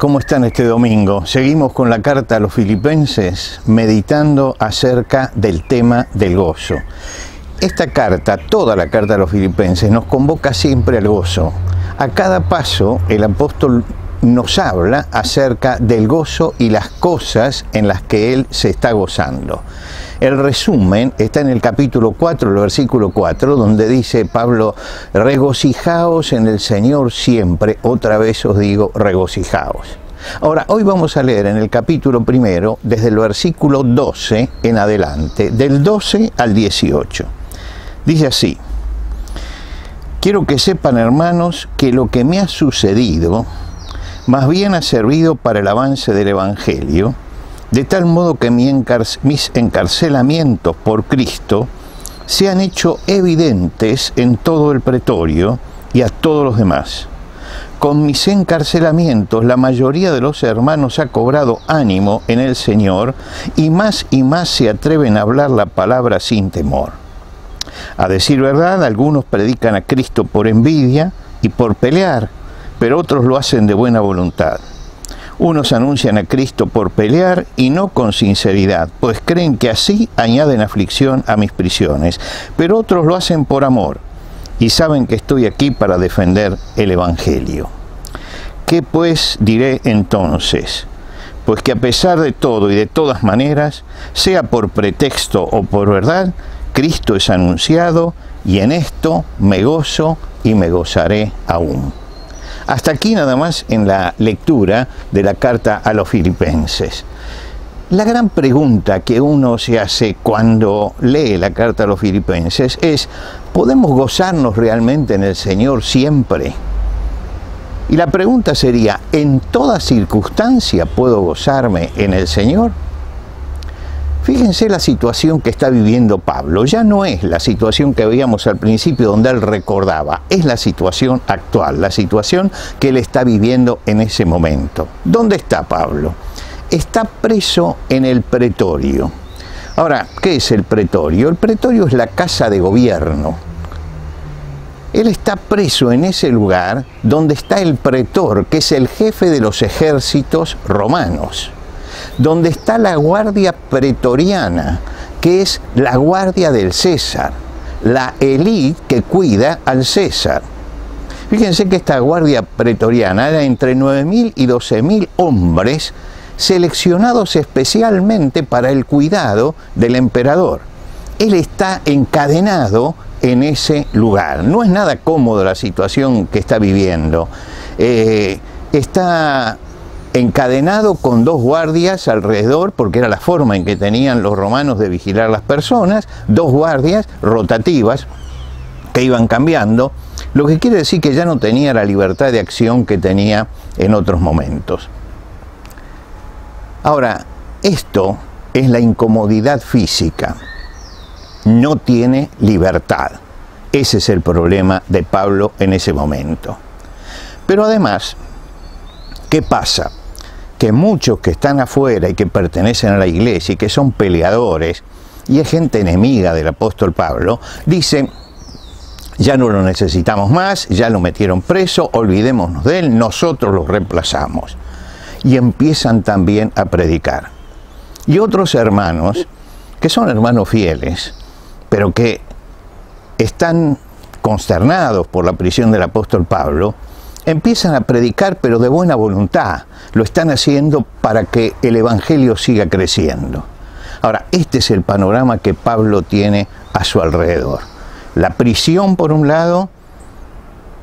¿Cómo están este domingo? Seguimos con la carta a los Filipenses, meditando acerca del tema del gozo. Esta carta, toda la carta a los Filipenses, nos convoca siempre al gozo. A cada paso, el apóstol nos habla acerca del gozo y las cosas en las que él se está gozando. El resumen está en el capítulo 4, el versículo 4, donde dice Pablo: regocijaos en el Señor siempre, otra vez os digo, regocijaos. Ahora, hoy vamos a leer en el capítulo 1, desde el versículo 12 en adelante, del 12 al 18. Dice así: quiero que sepan, hermanos, que lo que me ha sucedido más bien ha servido para el avance del Evangelio, de tal modo que mis encarcelamientos por Cristo se han hecho evidentes en todo el pretorio y a todos los demás. Con mis encarcelamientos la mayoría de los hermanos ha cobrado ánimo en el Señor y más se atreven a hablar la palabra sin temor. A decir verdad, algunos predican a Cristo por envidia y por pelear, pero otros lo hacen de buena voluntad. Unos anuncian a Cristo por pelear y no con sinceridad, pues creen que así añaden aflicción a mis prisiones, pero otros lo hacen por amor y saben que estoy aquí para defender el Evangelio. ¿Qué pues diré entonces? Pues que a pesar de todo y de todas maneras, sea por pretexto o por verdad, Cristo es anunciado y en esto me gozo y me gozaré aún. Hasta aquí nada más en la lectura de la carta a los Filipenses. La gran pregunta que uno se hace cuando lee la carta a los Filipenses es: ¿podemos gozarnos realmente en el Señor siempre? Y la pregunta sería: ¿en toda circunstancia puedo gozarme en el Señor? Fíjense la situación que está viviendo Pablo. Ya no es la situación que veíamos al principio donde él recordaba, es la situación actual, la situación que él está viviendo en ese momento. ¿Dónde está Pablo? Está preso en el pretorio. Ahora, ¿qué es el pretorio? El pretorio es la casa de gobierno. Él está preso en ese lugar donde está el pretor, que es el jefe de los ejércitos romanos, donde está la guardia pretoriana, que es la guardia del César, la élite que cuida al César. Fíjense que esta guardia pretoriana era entre 9.000 y 12.000 hombres seleccionados especialmente para el cuidado del emperador. Él está encadenado en ese lugar. No es nada cómodo la situación que está viviendo. Está encadenado con 2 guardias alrededor, porque era la forma en que tenían los romanos de vigilar las personas, 2 guardias rotativas que iban cambiando, lo que quiere decir que ya no tenía la libertad de acción que tenía en otros momentos. Ahora, esto es la incomodidad física. No tiene libertad. Ese es el problema de Pablo en ese momento. Pero además, ¿qué pasa? Que muchos que están afuera y que pertenecen a la iglesia y que son peleadores, y es gente enemiga del apóstol Pablo, dicen: ya no lo necesitamos más, ya lo metieron preso, olvidémonos de él, nosotros lo reemplazamos. Y empiezan también a predicar. Y otros hermanos, que son hermanos fieles, pero que están consternados por la prisión del apóstol Pablo, empiezan a predicar, pero de buena voluntad. Lo están haciendo para que el Evangelio siga creciendo. Ahora, este es el panorama que Pablo tiene a su alrededor. La prisión por un lado,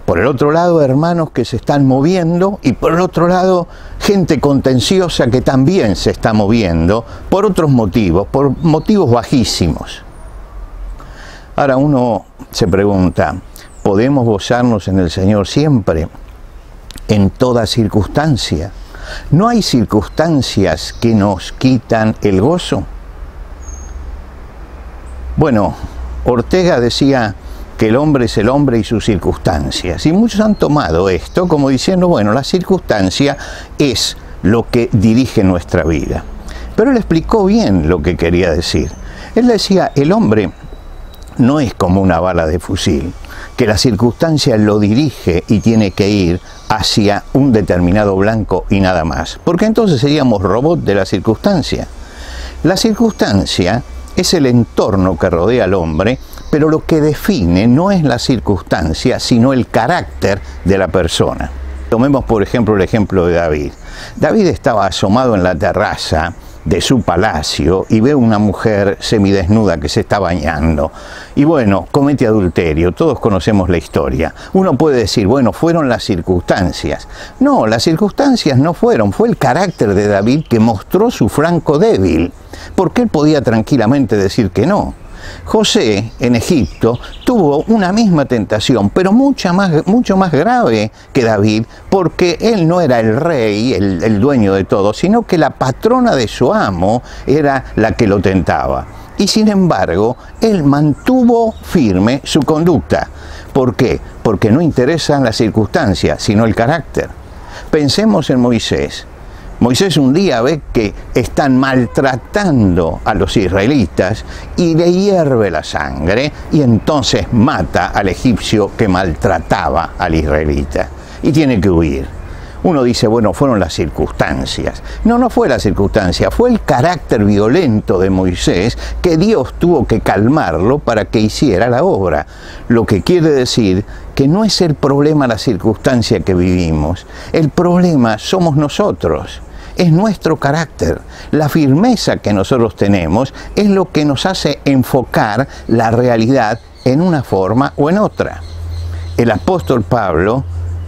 por el otro lado hermanos que se están moviendo, y por el otro lado gente contenciosa que también se está moviendo por otros motivos, por motivos bajísimos. Ahora uno se pregunta: ¿podemos gozarnos en el Señor siempre? En toda circunstancia. ¿No hay circunstancias que nos quitan el gozo? Bueno, Ortega decía que el hombre es el hombre y sus circunstancias. Y muchos han tomado esto como diciendo: bueno, la circunstancia es lo que dirige nuestra vida. Pero él explicó bien lo que quería decir. Él decía: el hombre no es como una bala de fusil, que la circunstancia lo dirige y tiene que ir hacia un determinado blanco y nada más, porque entonces seríamos robots de la circunstancia. La circunstancia es el entorno que rodea al hombre, pero lo que define no es la circunstancia, sino el carácter de la persona. Tomemos por ejemplo el ejemplo de David. David estaba asomado en la terraza de su palacio y ve una mujer semidesnuda que se está bañando. Y bueno, comete adulterio, todos conocemos la historia. Uno puede decir, bueno, fueron las circunstancias. No, las circunstancias no fueron, fue el carácter de David que mostró su flanco débil, porque él podía tranquilamente decir que no. José, en Egipto, tuvo una misma tentación, pero mucho más grave que David, porque él no era el rey, el dueño de todo, sino que la patrona de su amo era la que lo tentaba. Y sin embargo, él mantuvo firme su conducta. ¿Por qué? Porque no interesan las circunstancias, sino el carácter. Pensemos en Moisés. Moisés un día ve que están maltratando a los israelitas y le hierve la sangre y entonces mata al egipcio que maltrataba al israelita y tiene que huir. Uno dice, bueno, fueron las circunstancias. No, no fue la circunstancia, fue el carácter violento de Moisés que Dios tuvo que calmarlo para que hiciera la obra. Lo que quiere decir que no es el problema la circunstancia que vivimos, el problema somos nosotros. Es nuestro carácter. La firmeza que nosotros tenemos es lo que nos hace enfocar la realidad en una forma o en otra. El apóstol Pablo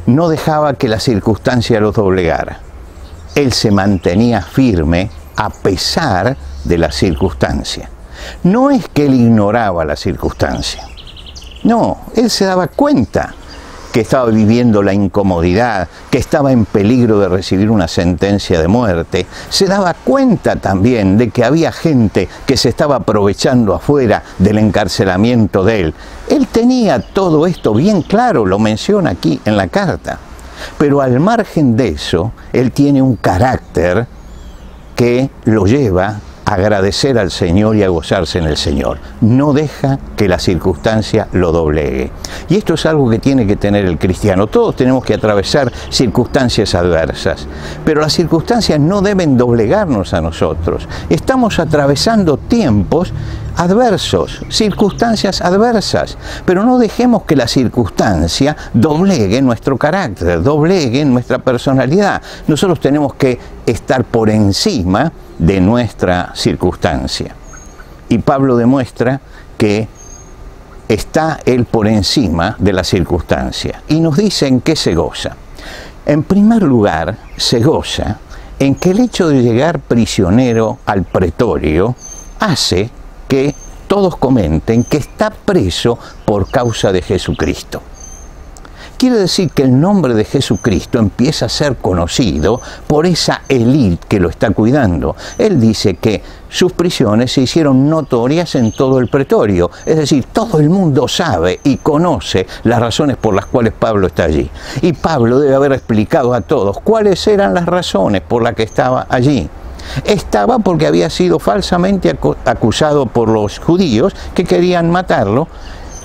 no dejaba que la circunstancia lo doblegara. Él se mantenía firme a pesar de la circunstancia. No es que él ignoraba la circunstancia. No, él se daba cuenta que estaba viviendo la incomodidad, que estaba en peligro de recibir una sentencia de muerte. Se daba cuenta también de que había gente que se estaba aprovechando afuera del encarcelamiento de él. Él tenía todo esto bien claro, lo menciona aquí en la carta. Pero al margen de eso, él tiene un carácter que lo lleva a agradecer al Señor y a gozarse en el Señor. No deja que la circunstancia lo doblegue. Y esto es algo que tiene que tener el cristiano. Todos tenemos que atravesar circunstancias adversas, pero las circunstancias no deben doblegarnos a nosotros. Estamos atravesando tiempos adversos, circunstancias adversas, pero no dejemos que la circunstancia doblegue nuestro carácter, doblegue nuestra personalidad. Nosotros tenemos que estar por encima de nuestra circunstancia. Y Pablo demuestra que está él por encima de la circunstancia. Y nos dice en qué se goza. En primer lugar, se goza en que el hecho de llegar prisionero al pretorio hace que todos comenten que está preso por causa de Jesucristo. Quiere decir que el nombre de Jesucristo empieza a ser conocido por esa élite que lo está cuidando. Él dice que sus prisiones se hicieron notorias en todo el pretorio. Es decir, todo el mundo sabe y conoce las razones por las cuales Pablo está allí. Y Pablo debe haber explicado a todos cuáles eran las razones por las que estaba allí. Estaba porque había sido falsamente acusado por los judíos que querían matarlo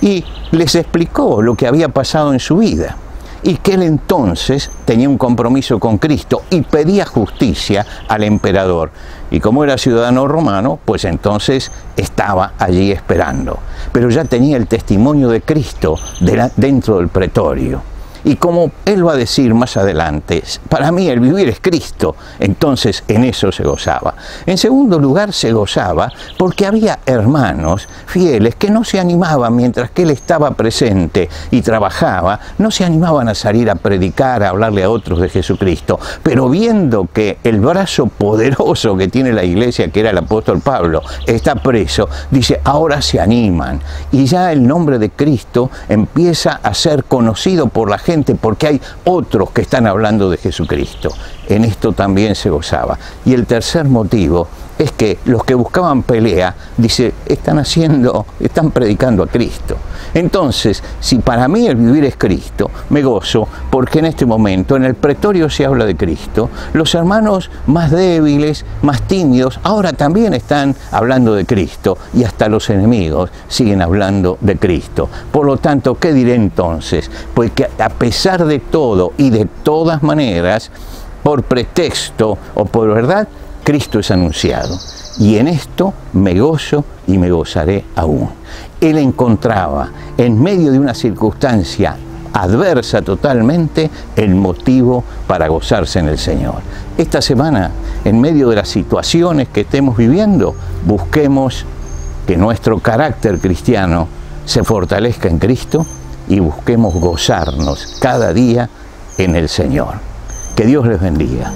y les explicó lo que había pasado en su vida y que él entonces tenía un compromiso con Cristo y pedía justicia al emperador. Y como era ciudadano romano, pues entonces estaba allí esperando. Pero ya tenía el testimonio de Cristo dentro del pretorio. Y como él va a decir más adelante, para mí el vivir es Cristo, entonces en eso se gozaba. En segundo lugar, se gozaba porque había hermanos fieles que no se animaban mientras que él estaba presente y trabajaba, no se animaban a salir a predicar, a hablarle a otros de Jesucristo, pero viendo que el brazo poderoso que tiene la iglesia, que era el apóstol Pablo, está preso, dice, ahora se animan. Y ya el nombre de Cristo empieza a ser conocido por la gente, porque hay otros que están hablando de Jesucristo. En esto también se gozaba. Y el tercer motivo es que los que buscaban pelea, dice, están predicando a Cristo. Entonces, si para mí el vivir es Cristo, me gozo porque en este momento en el pretorio se habla de Cristo. Los hermanos más débiles, más tímidos, ahora también están hablando de Cristo, y hasta los enemigos siguen hablando de Cristo. Por lo tanto, ¿qué diré entonces? Pues que a pesar de todo y de todas maneras, por pretexto o por verdad, Cristo es anunciado. Y en esto me gozo y me gozaré aún. Él encontraba, en medio de una circunstancia adversa totalmente, el motivo para gozarse en el Señor. Esta semana, en medio de las situaciones que estemos viviendo, busquemos que nuestro carácter cristiano se fortalezca en Cristo y busquemos gozarnos cada día en el Señor. Que Dios les bendiga.